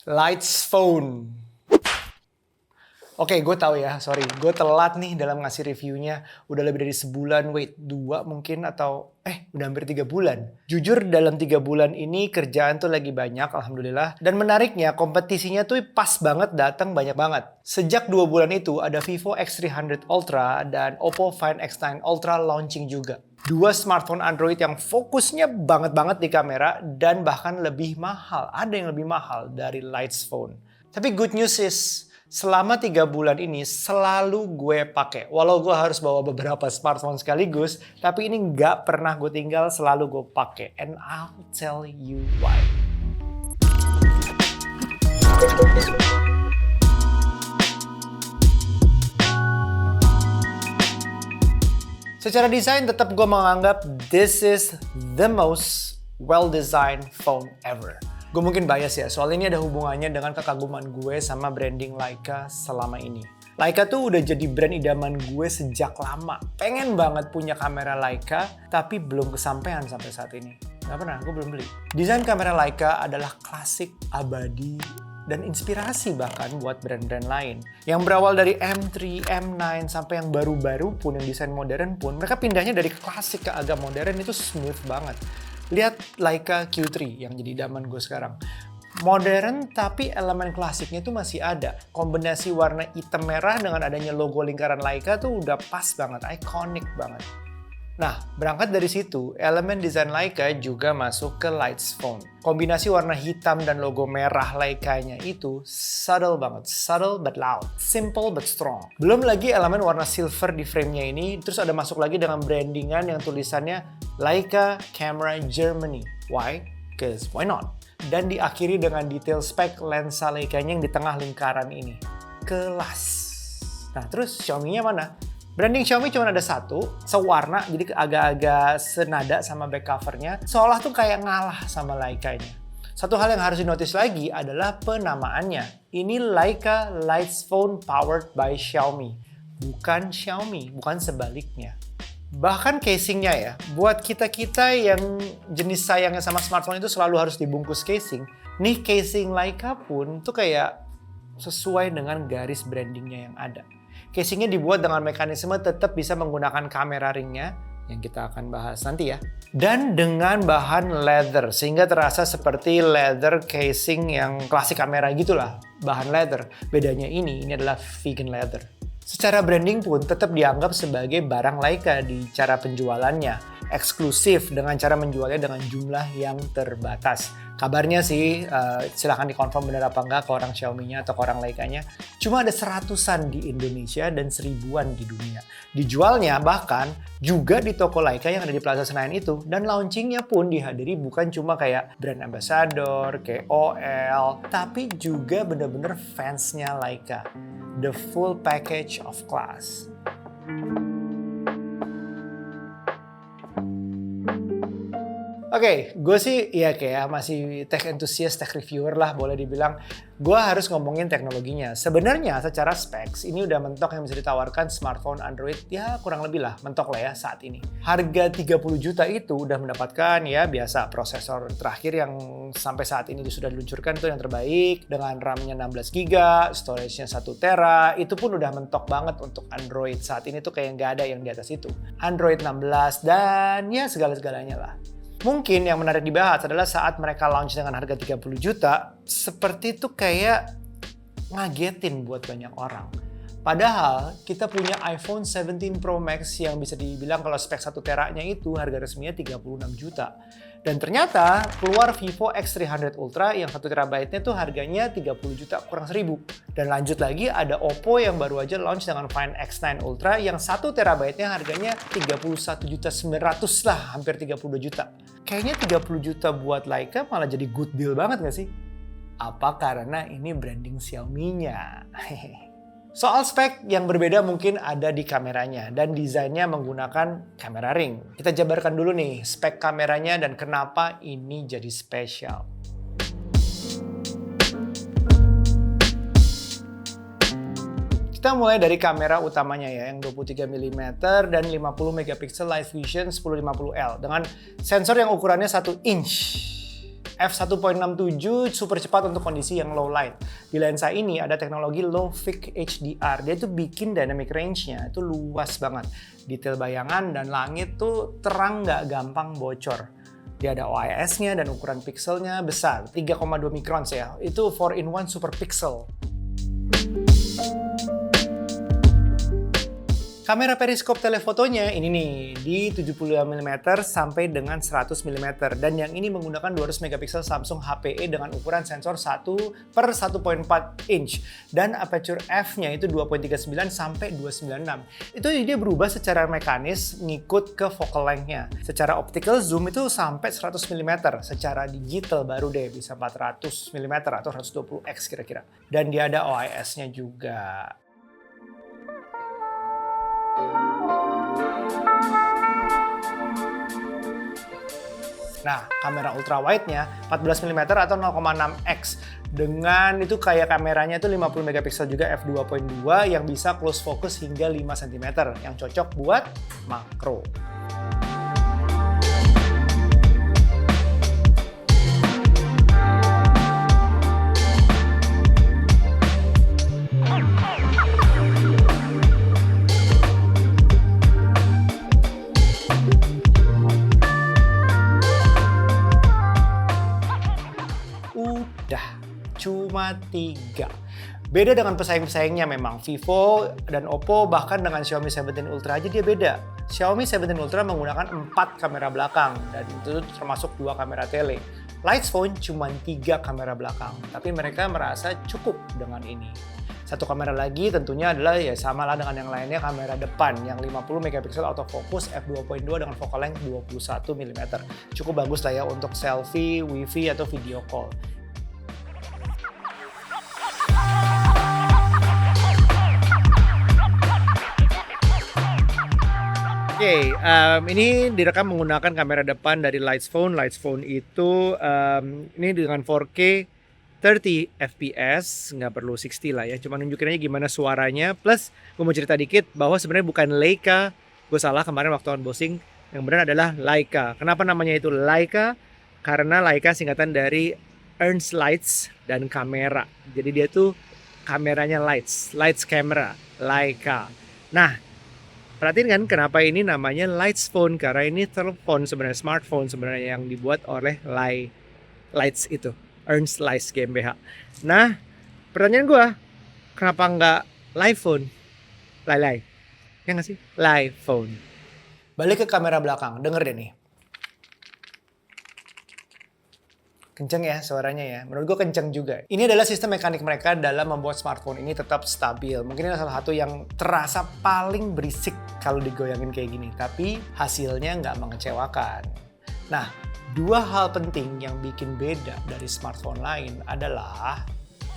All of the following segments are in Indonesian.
Lights phone. Oke, gue tahu ya, sorry. Gue telat nih dalam ngasih reviewnya. Udah lebih dari sebulan, 2 mungkin atau udah hampir 3 bulan. Jujur dalam 3 bulan ini kerjaan tuh lagi banyak, alhamdulillah. Dan menariknya kompetisinya tuh pas banget datang banyak banget. Sejak 2 bulan itu ada Vivo X300 Ultra dan Oppo Find X9 Ultra launching juga. Dua smartphone Android yang fokusnya banget di kamera dan bahkan lebih mahal. Ada yang lebih mahal dari Lights phone. Tapi good news is, selama 3 bulan ini selalu gue pakai. Walau gue harus bawa beberapa smartphone sekaligus, tapi ini nggak pernah gue tinggal, selalu gue pakai. And I'll tell you why. Secara desain tetap gue menganggap this is the most well-designed phone ever. Gue mungkin bias ya, soal ini ada hubungannya dengan kekaguman gue sama branding Leica selama ini. Leica tuh udah jadi brand idaman gue sejak lama. Pengen banget punya kamera Leica, tapi belum kesampaian sampai saat ini. Gak pernah, gue belum beli. Desain kamera Leica adalah klasik, abadi, dan inspirasi bahkan buat brand-brand lain. Yang berawal dari M3, M9, sampai yang baru-baru pun, yang desain modern pun, mereka pindahnya dari klasik ke agak modern itu smooth banget. Lihat Leica Q3 yang jadi idaman gue sekarang. Modern tapi elemen klasiknya itu masih ada. Kombinasi warna hitam merah dengan adanya logo lingkaran Leica tuh udah pas banget, iconic banget. Nah, berangkat dari situ, elemen desain Leica juga masuk ke Lights phone. Kombinasi warna hitam dan logo merah Leica-nya itu subtle banget. Subtle but loud. Simple but strong. Belum lagi elemen warna silver di frame-nya ini, terus ada masuk lagi dengan brandingan yang tulisannya Leica Camera Germany. Why? Cause why not? Dan diakhiri dengan detail spek lensa Leica-nya yang di tengah lingkaran ini. Kelas. Nah, terus Xiaomi-nya mana? Branding Xiaomi cuma ada satu, sewarna, jadi agak-agak senada sama back covernya, seolah tuh kayak ngalah sama Leica-nya. Satu hal yang harus dinotis lagi adalah penamaannya. Ini Leica Lights phone powered by Xiaomi, bukan Xiaomi, bukan sebaliknya. Bahkan casingnya ya, buat kita-kita yang jenis sayangnya sama smartphone itu selalu harus dibungkus casing, nih casing Leica pun tuh kayak sesuai dengan garis brandingnya yang ada. Casingnya dibuat dengan mekanisme tetap bisa menggunakan kamera ringnya, yang kita akan bahas nanti ya. Dan dengan bahan leather, sehingga terasa seperti leather casing yang klasik kamera gitulah. Bahan leather, bedanya ini adalah vegan leather. Secara branding pun tetap dianggap sebagai barang Leica di cara penjualannya. Eksklusif dengan cara menjualnya dengan jumlah yang terbatas. Kabarnya sih, silahkan dikonfirm benar apa enggak ke orang Xiaomi-nya atau ke orang Leica-nya. Cuma ada 100-an di Indonesia dan 1000-an di dunia. Dijualnya bahkan juga di toko Leica yang ada di Plaza Senayan itu. Dan launchingnya pun dihadiri bukan cuma kayak brand ambassador, KOL, tapi juga bener-bener fansnya Leica. The full package of class. Oke, gue sih ya kayak masih tech enthusiast, tech reviewer lah boleh dibilang. Gue harus ngomongin teknologinya. Sebenarnya secara specs ini udah mentok yang bisa ditawarkan smartphone Android ya kurang lebih lah, mentok lah ya saat ini. Harga 30 juta itu udah mendapatkan ya biasa prosesor terakhir yang sampai saat ini sudah diluncurkan itu yang terbaik dengan RAM-nya 16GB, storage-nya 1TB, itu pun udah mentok banget untuk Android. Saat ini tuh kayak nggak ada yang di atas itu. Android 16 dan ya segala-segalanya lah. Mungkin yang menarik dibahas adalah saat mereka launch dengan harga 30 juta, seperti itu kayak ngagetin buat banyak orang. Padahal kita punya iPhone 17 Pro Max yang bisa dibilang kalau spek 1TB-nya itu harga resminya 36 juta. Dan ternyata keluar Vivo X300 Ultra yang 1TB-nya tuh harganya 30 juta kurang 1000. Dan lanjut lagi ada Oppo yang baru aja launch dengan Find X9 Ultra yang 1TB-nya harganya 31.900 lah, hampir 32 juta. Kayaknya 30 juta buat Leica malah jadi good deal banget gak sih? Apa karena ini branding Xiaomi-nya? Soal spek yang berbeda mungkin ada di kameranya dan desainnya menggunakan kamera ring. Kita jabarkan dulu nih spek kameranya dan kenapa ini jadi spesial. Kita mulai dari kamera utamanya ya, yang 23mm dan 50 megapiksel Live Vision 1050L dengan sensor yang ukurannya 1 inch. f1.67 super cepat untuk kondisi yang low light. Di lensa ini ada teknologi low Vic HDR. Dia tuh bikin dynamic range-nya itu luas banget. Detail bayangan dan langit tuh terang nggak gampang bocor. Dia ada OIS-nya dan ukuran pixelnya besar, 3,2 microns ya. Itu 4-in-1 super pixel. Kamera periskop telefotonya ini nih di 75mm sampai dengan 100mm dan yang ini menggunakan 200 megapiksel Samsung HPE dengan ukuran sensor 1/1.4 inch dan aperture f-nya itu 2.39 sampai 296. Itu dia berubah secara mekanis ngikut ke focal length-nya. Secara optical zoom itu sampai 100mm, secara digital baru deh bisa 400mm atau 120x kira-kira. Dan dia ada OIS-nya juga. Nah, kamera ultrawide-nya 14mm atau 0,6x. Dengan itu kayak kameranya itu 50 megapiksel juga f2.2 yang bisa close focus hingga 5 cm yang cocok buat makro. Cuma 3. Beda dengan pesaing-pesaingnya memang. Vivo dan Oppo bahkan dengan Xiaomi 17 Ultra aja dia beda. Xiaomi 17 Ultra menggunakan 4 kamera belakang dan itu termasuk 2 kamera tele. Lights Phone cuma 3 kamera belakang, tapi mereka merasa cukup dengan ini. Satu kamera lagi tentunya adalah ya sama lah dengan yang lainnya, kamera depan yang 50 megapiksel autofocus f2.2 dengan focal length 21mm. Cukup bagus lah ya untuk selfie, wifi atau video call. Oke, ini direkam menggunakan kamera depan dari Lights Phone. Lights Phone itu ini dengan 4K 30 fps, nggak perlu 60 lah ya. Cuma nunjukin aja gimana suaranya. Plus, gue mau cerita dikit bahwa sebenarnya bukan Leica. Gue salah kemarin waktu unboxing. Yang benar adalah Leica. Kenapa namanya itu Leica? Karena Leica singkatan dari Ernst Lights dan kamera. Jadi dia tuh kameranya lights camera, Leica. Nah, perhatiin kan kenapa ini namanya Lights Phone, karena ini telepon sebenarnya, smartphone sebenarnya yang dibuat oleh Lights itu, Ernst Lights GmbH. Nah, pertanyaan gue, kenapa nggak Live Phone? Lai, ya nggak sih? Live Phone. Balik ke kamera belakang, denger deh nih. Kenceng ya suaranya ya, menurut gue kenceng juga. Ini adalah sistem mekanik mereka dalam membuat smartphone ini tetap stabil. Mungkin ini salah satu yang terasa paling berisik kalau digoyangin kayak gini, tapi hasilnya nggak mengecewakan. Nah, 2 hal penting yang bikin beda dari smartphone lain adalah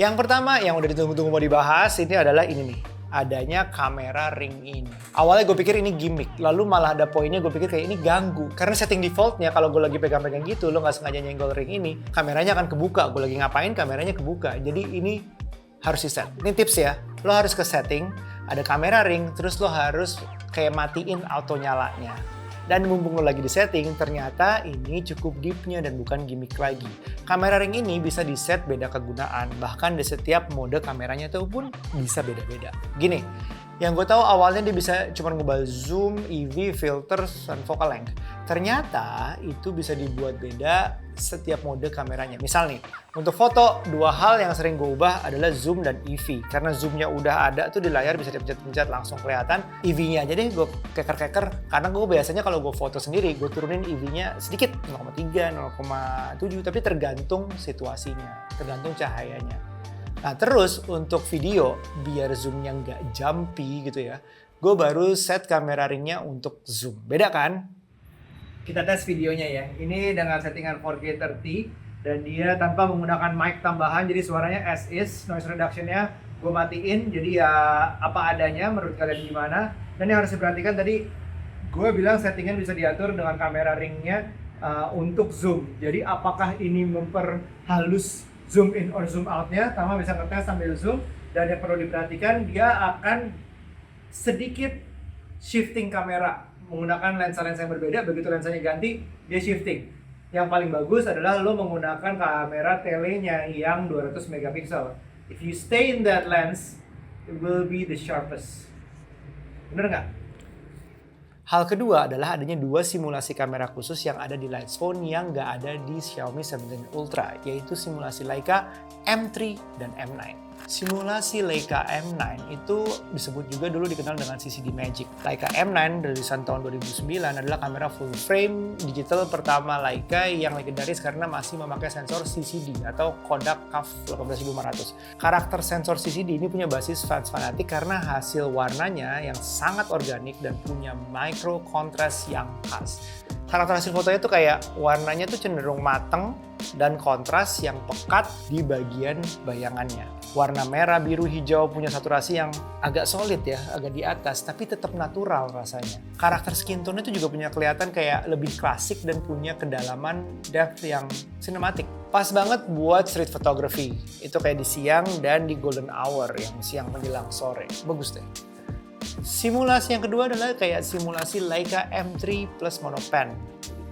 yang pertama yang udah ditunggu-tunggu mau dibahas ini adalah ini nih. Adanya kamera ring ini. Awalnya gue pikir ini gimmick, lalu malah ada poinnya gue pikir kayak ini ganggu. Karena setting defaultnya kalau gue lagi pegang-pegang gitu, lo nggak sengaja nyenggol ring ini, kameranya akan kebuka. Gue lagi ngapain, kameranya kebuka. Jadi ini harus di set. Ini tips ya, lo harus ke setting, ada kamera ring, terus lo harus kayak matiin auto nyalanya. Dan mumpung lo lagi di setting, ternyata ini cukup deepnya dan bukan gimmick lagi. Kamera ring ini bisa di-set beda kegunaan, bahkan di setiap mode kameranya itu pun bisa beda-beda. Gini, yang gue tahu awalnya dia bisa cuma ngubah zoom, EV, filter, dan focal length. Ternyata itu bisa dibuat beda setiap mode kameranya. Misal nih, untuk foto, 2 hal yang sering gue ubah adalah zoom dan EV. Karena zoomnya udah ada tuh di layar, bisa dipencet-pencet langsung kelihatan. EV-nya aja deh gue keker-keker. Karena gue biasanya kalau gue foto sendiri, gue turunin EV-nya sedikit, 0,3, 0,7. Tapi tergantung situasinya, tergantung cahayanya. Nah terus untuk video, biar zoomnya nggak jumpy gitu ya, gue baru set kamera ringnya untuk zoom. Beda kan? Kita tes videonya ya. Ini dengan settingan 4K 30 dan dia tanpa menggunakan mic tambahan, jadi suaranya as is, noise reduction-nya gue matiin, jadi ya apa adanya. Menurut kalian gimana? Dan yang harus diperhatikan tadi, gue bilang settingan bisa diatur dengan kamera ringnya untuk zoom. Jadi apakah ini memperhalus zoom in or zoom out-nya, sama bisa ngetes sambil zoom. Dan yang perlu diperhatikan, dia akan sedikit shifting kamera menggunakan lensa-lensa yang berbeda. Begitu lensanya ganti, dia shifting. Yang paling bagus adalah lo menggunakan kamera telenya yang 200 megapiksel. If you stay in that lens, it will be the sharpest. Bener nggak? Hal kedua adalah adanya dua simulasi kamera khusus yang ada di Lights Phone yang nggak ada di Xiaomi 17 Ultra, yaitu simulasi Leica M3 dan M9. Simulasi Leica M9 itu disebut juga dulu dikenal dengan CCD Magic. Leica M9 rilisan tahun 2009 adalah kamera full frame digital pertama Leica yang legendaris karena masih memakai sensor CCD atau Kodak CAF 18500. Karakter sensor CCD ini punya basis fans fanatik karena hasil warnanya yang sangat organik dan punya micro contrast yang khas. Karakter hasil fotonya tuh kayak warnanya tuh cenderung mateng dan kontras yang pekat di bagian bayangannya. Warna merah, biru, hijau punya saturasi yang agak solid ya, agak di atas, tapi tetap natural rasanya. Karakter skin tone itu juga punya kelihatan kayak lebih klasik dan punya kedalaman depth yang cinematic. Pas banget buat street photography. Itu kayak di siang dan di golden hour yang siang menjelang sore. Bagus deh. Simulasi yang kedua adalah kayak simulasi Leica M3 plus monopan.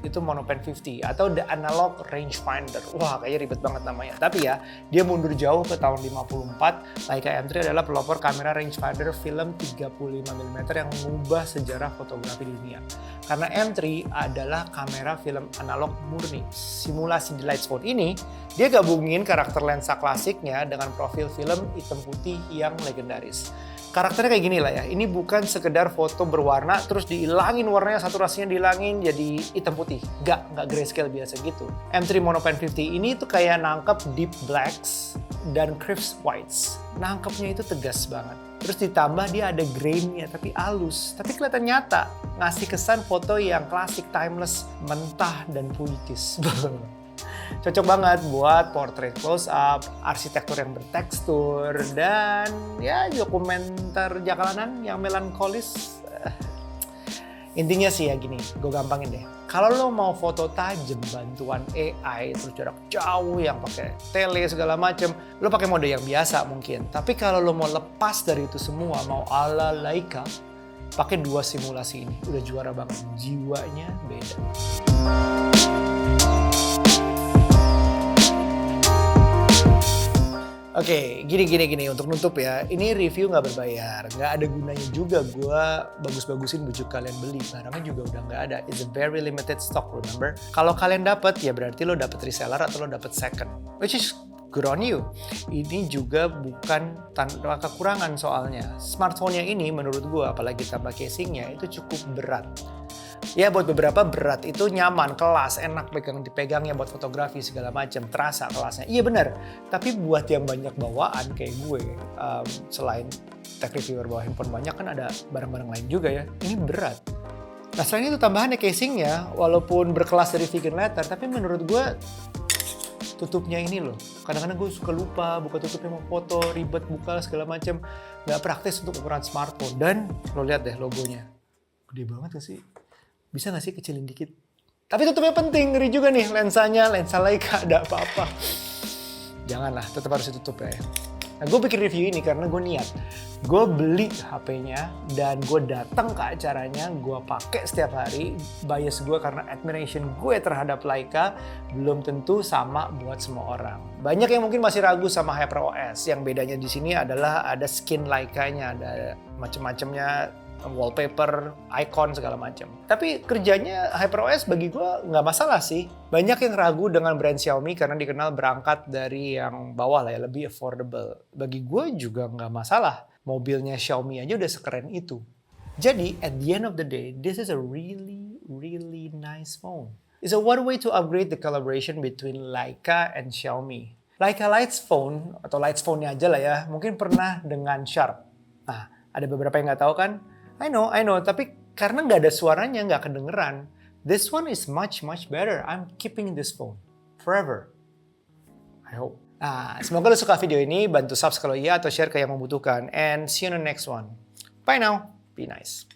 Itu monopan 50 atau the analog rangefinder. Wah, kayaknya ribet banget namanya. Tapi ya, dia mundur jauh ke tahun 54. Leica M3 adalah pelopor kamera rangefinder film 35mm yang mengubah sejarah fotografi dunia. Karena M3 adalah kamera film analog murni. Simulasi di Lights Phone ini, dia gabungin karakter lensa klasiknya dengan profil film hitam putih yang legendaris. Karakternya kayak gini lah ya, ini bukan sekedar foto berwarna terus dihilangin warnanya, saturasinya dihilangin jadi hitam putih. Nggak grayscale biasa gitu. M3 Monopan 50 ini tuh kayak nangkep deep blacks dan crisp whites. Nangkepnya itu tegas banget. Terus ditambah dia ada grainnya tapi halus, tapi kelihatan nyata. Ngasih kesan foto yang klasik, timeless, mentah dan puitis. Cocok banget buat portrait close up, arsitektur yang bertekstur, dan ya dokumenter jalanan yang melankolis. Intinya sih ya gini, gue gampangin deh. Kalau lo mau foto tajam bantuan AI, terus jarak jauh yang pakai tele segala macem, lo pakai mode yang biasa mungkin. Tapi kalau lo mau lepas dari itu semua, mau ala Leica, pakai dua simulasi ini. Udah juara banget, jiwanya beda. Oke, gini untuk nutup ya. Ini review nggak berbayar, nggak ada gunanya juga gue bagus-bagusin bujuk kalian beli. Barangnya juga udah nggak ada. It's a very limited stock, remember? Kalau kalian dapat ya berarti lo dapat reseller atau lo dapat second, which is good on you. Ini juga bukan tanpa kekurangan soalnya. Smartphone-nya ini menurut gue, apalagi tambah casingnya itu cukup berat. Ya buat beberapa berat, itu nyaman, kelas, enak dipegang ya buat fotografi segala macam, terasa kelasnya. Iya benar, tapi buat yang banyak bawaan kayak gue, selain tech reviewer bawa handphone banyak kan ada barang-barang lain juga ya, ini berat. Nah selain itu tambahannya casingnya, walaupun berkelas dari vegan leather, tapi menurut gue tutupnya ini loh. Kadang-kadang gue suka lupa buka tutupnya mau foto, ribet buka segala macam, nggak praktis untuk ukuran smartphone. Dan lo lihat deh logonya, gede banget gak sih? Bisa gak sih kecilin dikit? Tapi tutupnya penting, ngeri juga nih lensanya, lensa Leica ada apa-apa. Janganlah, tetap harus ditutup ya. Nah gue bikin review ini karena gue niat. Gue beli HP-nya dan gue datang ke acaranya, gue pakai setiap hari. Bias gue karena admiration gue terhadap Leica belum tentu sama buat semua orang. Banyak yang mungkin masih ragu sama HyperOS. Yang bedanya di sini adalah ada skin Leica-nya, ada macam-macamnya, wallpaper, icon segala macam. Tapi kerjanya HyperOS bagi gue nggak masalah sih. Banyak yang ragu dengan brand Xiaomi karena dikenal berangkat dari yang bawah lah ya, lebih affordable. Bagi gue juga nggak masalah. Mobilnya Xiaomi aja udah sekeren itu. Jadi at the end of the day, this is a really nice phone. It's a one way to upgrade the collaboration between Leica and Xiaomi. Leica Lights Phone atau Lights Phone-nya aja lah ya, mungkin pernah dengan Sharp. Nah, ada beberapa yang nggak tahu kan? I know, tapi karena nggak ada suaranya, nggak kedengeran. This one is much better. I'm keeping this phone forever. I hope. Nah, semoga lo suka video ini, bantu subscribe kalau iya atau share ke yang membutuhkan. And see you on the next one. Bye now. Be nice.